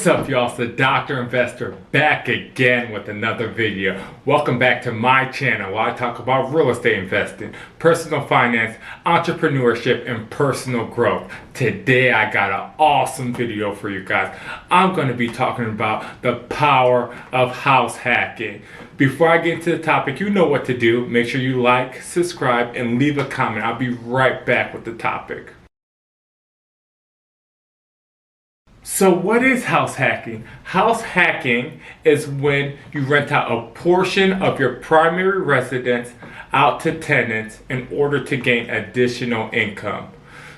What's up, y'all? It's the Dr. Investor back again with another video. Welcome back to my channel where I talk about real estate investing, personal finance, entrepreneurship, and personal growth. Today I got an awesome video for you guys. I'm going to be talking about the power of house hacking. Before I get into the topic, you know what to do. Make sure you like, subscribe, and leave a comment. I'll be right back with the topic. So what is house hacking? House hacking is when you rent out a portion of your primary residence out to tenants in order to gain additional income.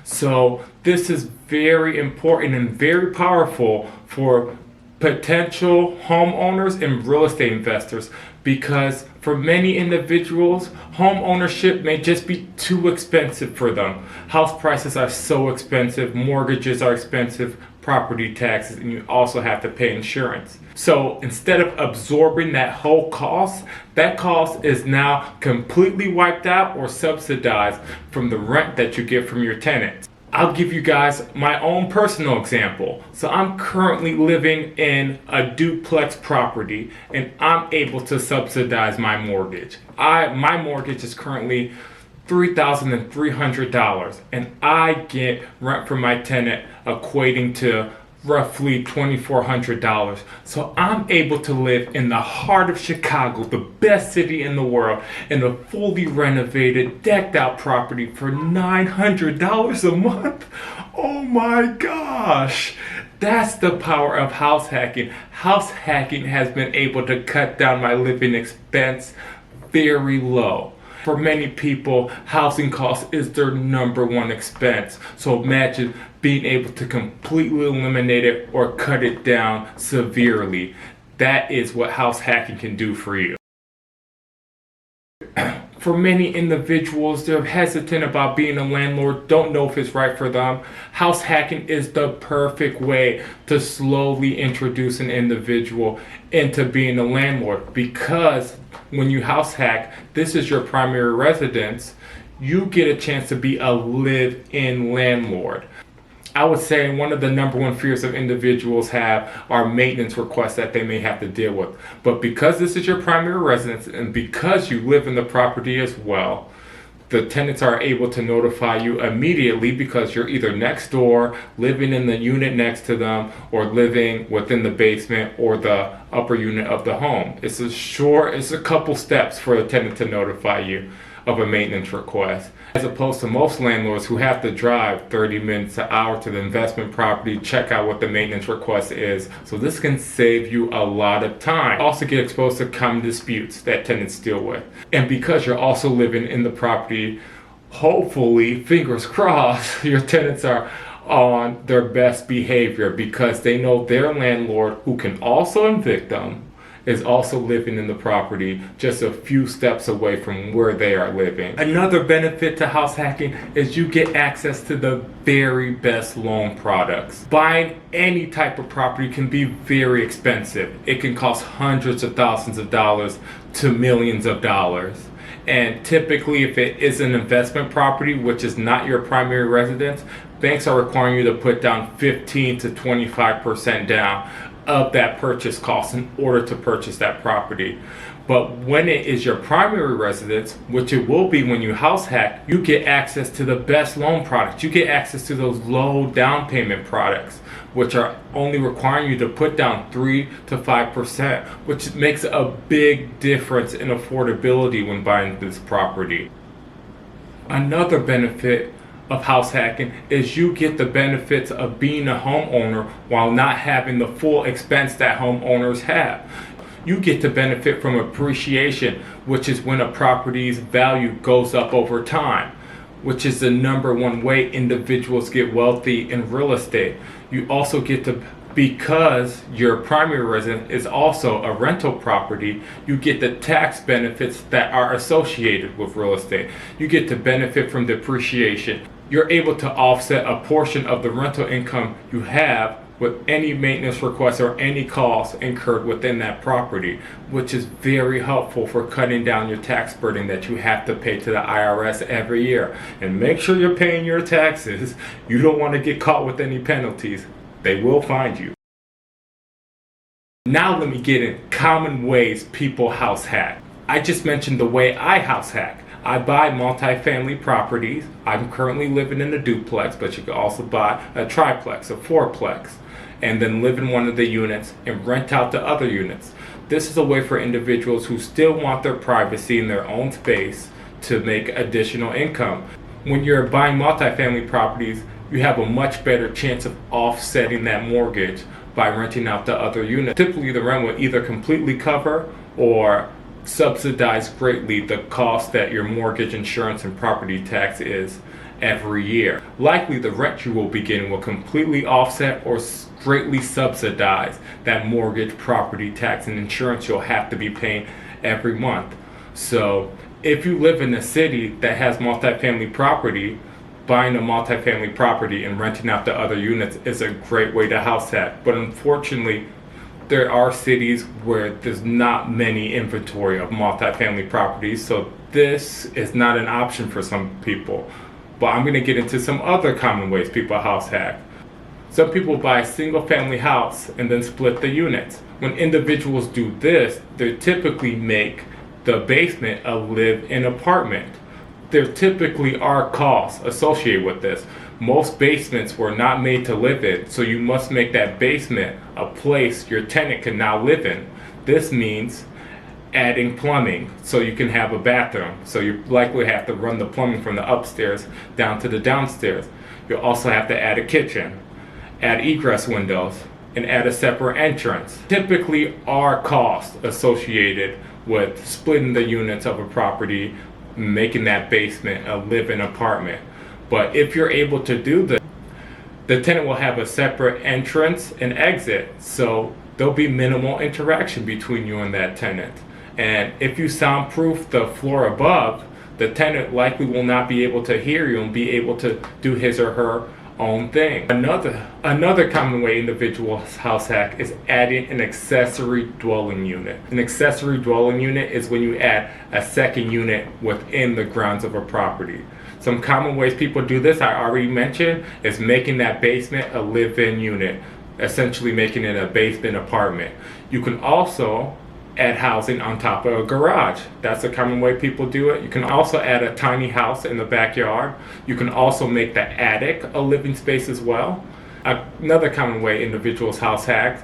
So this is very important and very powerful for potential homeowners and real estate investors, because for many individuals, home ownership may just be too expensive for them. House prices are so expensive, mortgages are expensive, property taxes, and you also have to pay insurance. So instead of absorbing that whole cost, that cost is now completely wiped out or subsidized from the rent that you get from your tenants. I'll give you guys my own personal example. So I'm currently living in a duplex property and I'm able to subsidize my mortgage. My mortgage is currently $3,300 and I get rent from my tenant equating to roughly $2,400. So I'm able to live in the heart of Chicago, the best city in the world, in a fully renovated, decked out property for $900 a month. Oh my gosh. That's the power of house hacking. House hacking has been able to cut down my living expense very low. For many people, housing costs is their number one expense. So imagine being able to completely eliminate it or cut it down severely. That is what house hacking can do for you. For many individuals, they're hesitant about being a landlord, don't know if it's right for them. House hacking is the perfect way to slowly introduce an individual into being a landlord, because when you house hack, this is your primary residence, you get a chance to be a live-in landlord. I would say one of the number one fears of individuals have are maintenance requests that they may have to deal with. But because this is your primary residence and because you live in the property as well, the tenants are able to notify you immediately because you're either next door, living in the unit next to them, or living within the basement or the upper unit of the home. It's a couple steps for the tenant to notify you of a maintenance request, as opposed to most landlords who have to drive 30 minutes an hour to the investment property, check out what the maintenance request is. So this can save you a lot of time. Also get exposed to common disputes that tenants deal with. And because you're also living in the property, hopefully, fingers crossed, your tenants are on their best behavior because they know their landlord, who can also evict them, is also living in the property just a few steps away from where they are living. Another benefit to house hacking is you get access to the very best loan products. Buying any type of property can be very expensive. It can cost hundreds of thousands of dollars to millions of dollars. And typically, if it is an investment property, which is not your primary residence, banks are requiring you to put down 15 to 25% down of that purchase cost in order to purchase that property. But when it is your primary residence, which it will be when you house hack, you get access to the best loan products. You get access to those low down payment products, which are only requiring you to put down 3 to 5%, which makes a big difference in affordability when buying this property. Another benefit of house hacking is you get the benefits of being a homeowner while not having the full expense that homeowners have. You get to benefit from appreciation, which is when a property's value goes up over time, which is the number one way individuals get wealthy in real estate. You also get to, because your primary residence is also a rental property, you get the tax benefits that are associated with real estate. You get to benefit from depreciation. You're able to offset a portion of the rental income you have with any maintenance requests or any costs incurred within that property, which is very helpful for cutting down your tax burden that you have to pay to the IRS every year. And make sure you're paying your taxes. You don't want to get caught with any penalties. They will find you. Now let me get in common ways people house hack. I just mentioned the way I house hack. I buy multifamily properties. I'm currently living in a duplex, but you can also buy a triplex, a fourplex, and then live in one of the units and rent out the other units. This is a way for individuals who still want their privacy in their own space to make additional income. When you're buying multifamily properties, you have a much better chance of offsetting that mortgage by renting out the other unit. Typically, the rent will either completely cover or subsidize greatly the cost that your mortgage, insurance, and property tax is every year. Likely, the rent you will be getting will completely offset or greatly subsidize that mortgage, property tax, and insurance you'll have to be paying every month. So, if you live in a city that has multifamily property, buying a multifamily property and renting out the other units is a great way to house hack. But unfortunately, there are cities where there's not many inventory of multifamily properties, so this is not an option for some people. But I'm going to get into some other common ways people house hack. Some people buy a single family house and then split the units. When individuals do this, they typically make the basement a live-in apartment. There typically are costs associated with this. Most basements were not made to live in, so you must make that basement a place your tenant can now live in. This means adding plumbing so you can have a bathroom. So you likely have to run the plumbing from the upstairs down to the downstairs. You'll also have to add a kitchen, add egress windows, and add a separate entrance. Typically are costs associated with splitting the units of a property, making that basement a live-in apartment. But if you're able to do this, the tenant will have a separate entrance and exit, so there'll be minimal interaction between you and that tenant. And if you soundproof the floor above, the tenant likely will not be able to hear you and be able to do his or her own thing. Another common way individuals house hack is adding an accessory dwelling unit. An accessory dwelling unit is when you add a second unit within the grounds of a property. Some common ways people do this, I already mentioned, is making that basement a live-in unit, essentially making it a basement apartment. You can also add housing on top of a garage. That's a common way people do it. You can also add a tiny house in the backyard. You can also make the attic a living space as well. Another common way individuals house hacks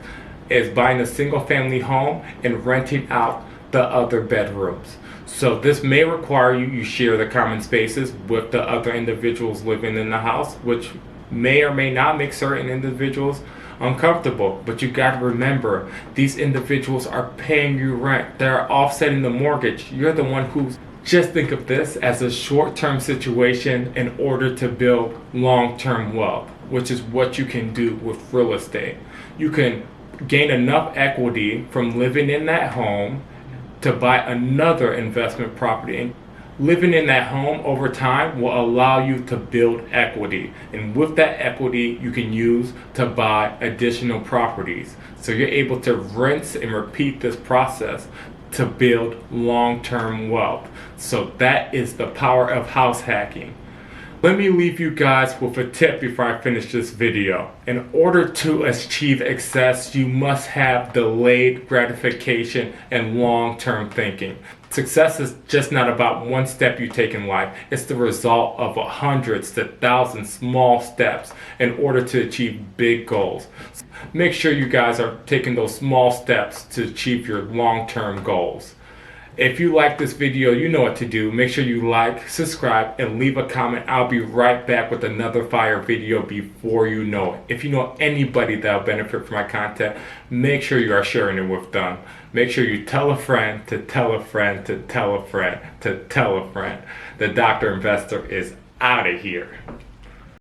is buying a single family home and renting out the other bedrooms. So this may require you share the common spaces with the other individuals living in the house, which may or may not make certain individuals uncomfortable. But you got to remember, these individuals are paying you rent. They're offsetting the mortgage. You're the one who's just think of this as a short-term situation in order to build long-term wealth, which is what you can do with real estate. You can gain enough equity from living in that home to buy another investment property. Living in that home over time will allow you to build equity, and with that equity you can use to buy additional properties. So you're able to rinse and repeat this process to build long-term wealth. So that is the power of house hacking. Let me leave you guys with a tip before I finish this video. In order to achieve success, you must have delayed gratification and long-term thinking. Success is just not about one step you take in life. It's the result of hundreds to thousands small steps in order to achieve big goals. Make sure you guys are taking those small steps to achieve your long-term goals. If you like this video, you know what to do. Make sure you like, subscribe, and leave a comment. I'll be right back with another fire video before you know it. If you know anybody that'll benefit from my content, make sure you are sharing it with them. Make sure you tell a friend to tell a friend to tell a friend to tell a friend. The Dr. Investor is out of here.